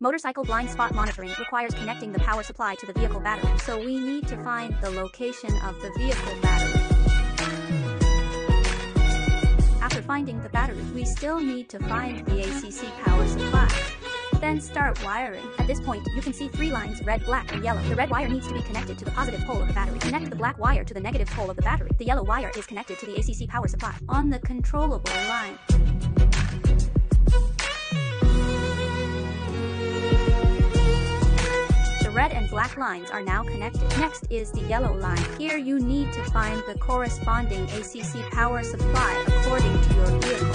Motorcycle blind spot monitoring requires connecting the power supply to the vehicle battery, so we need to find the location of the vehicle battery. After finding the battery, we still need to find the ACC power supply. Then start wiring. At this point, you can see 3 lines, red, black, and yellow. The red wire needs to be connected to the positive pole of the battery. Connect the black wire to the negative pole of the battery. The yellow wire is connected to the ACC power supply on the controllable line. The red and black lines are now connected. Next is the yellow line. Here you need to find the corresponding ACC power supply according to your vehicle.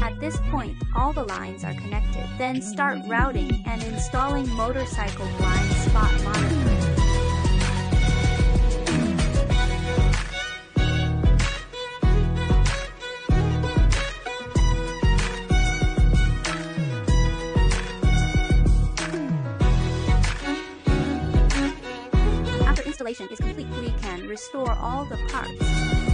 At this point, all the lines are connected. Then start routing and installing motorcycle blind spot monitoring. After installation is complete, we can restore all the parts.